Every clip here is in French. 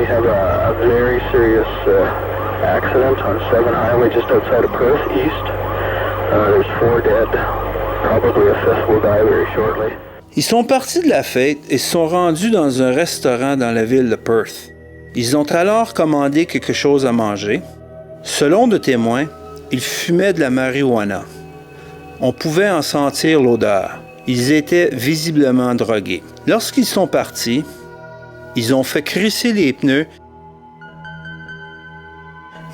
have a very serious accident on 7 Highway just outside of Perth, east. There's 4 dead. Probably a 5th will die very shortly. Ils sont partis de la fête et se sont rendus dans un restaurant dans la ville de Perth. Ils ont alors commandé quelque chose à manger. Selon de témoins, ils fumaient de la marijuana. On pouvait en sentir l'odeur. Ils étaient visiblement drogués. Lorsqu'ils sont partis, ils ont fait crisser les pneus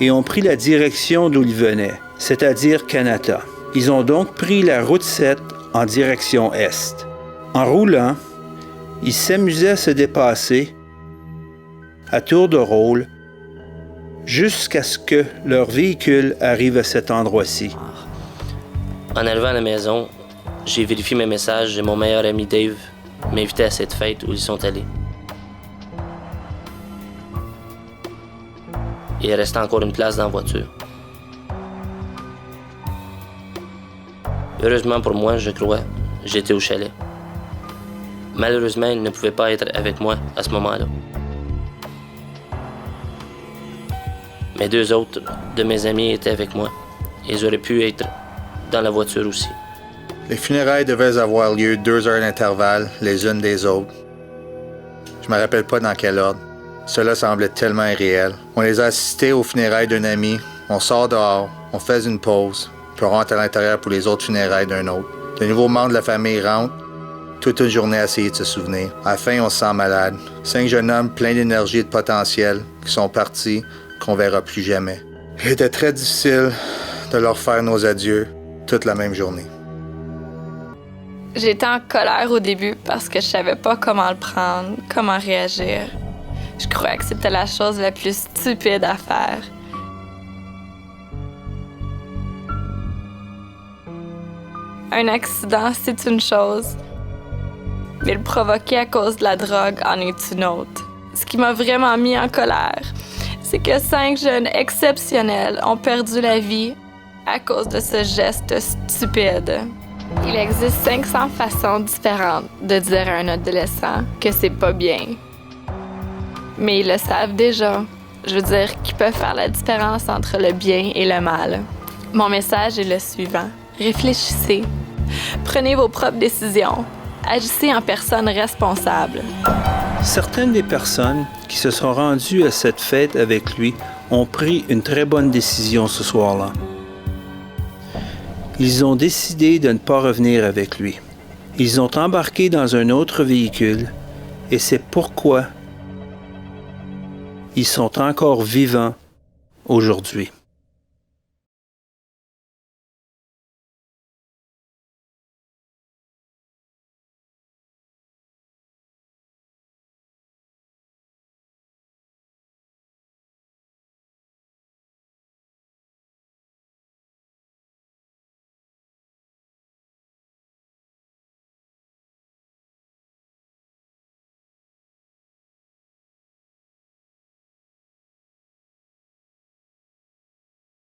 et ont pris la direction d'où ils venaient, c'est-à-dire Kanata. Ils ont donc pris la route 7 en direction est. En roulant, ils s'amusaient à se dépasser à tour de rôle jusqu'à ce que leur véhicule arrive à cet endroit-ci. En arrivant à la maison, j'ai vérifié mes messages et mon meilleur ami Dave m'invitait à cette fête où ils sont allés. Il restait encore une place dans la voiture. Heureusement pour moi, je crois, j'étais au chalet. Malheureusement, il ne pouvait pas être avec moi à ce moment-là. Mais 2 autres de mes amis étaient avec moi. Ils auraient pu être dans la voiture aussi. Les funérailles devaient avoir lieu 2 heures d'intervalle, les unes des autres. Je me rappelle pas dans quel ordre. Cela semblait tellement irréel. On les a assistés aux funérailles d'un ami, on sort dehors, on fait une pause, puis on rentre à l'intérieur pour les autres funérailles d'un autre. De nouveaux membres de la famille rentrent, toute une journée à essayer de se souvenir. À la fin, on se sent malade. 5 jeunes hommes pleins d'énergie et de potentiel qui sont partis, qu'on verra plus jamais. Il était très difficile de leur faire nos adieux toute la même journée. J'étais en colère au début parce que je savais pas comment le prendre, comment réagir. Je croyais que c'était la chose la plus stupide à faire. Un accident, c'est une chose, mais le provoquer à cause de la drogue en est une autre. Ce qui m'a vraiment mis en colère, c'est que 5 jeunes exceptionnels ont perdu la vie à cause de ce geste stupide. Il existe 500 façons différentes de dire à un adolescent que c'est pas bien. Mais ils le savent déjà. Je veux dire qu'ils peuvent faire la différence entre le bien et le mal. Mon message est le suivant. Réfléchissez. Prenez vos propres décisions. Agissez en personne responsable. Certaines des personnes qui se sont rendues à cette fête avec lui ont pris une très bonne décision ce soir-là. Ils ont décidé de ne pas revenir avec lui. Ils ont embarqué dans un autre véhicule et c'est pourquoi ils sont encore vivants aujourd'hui.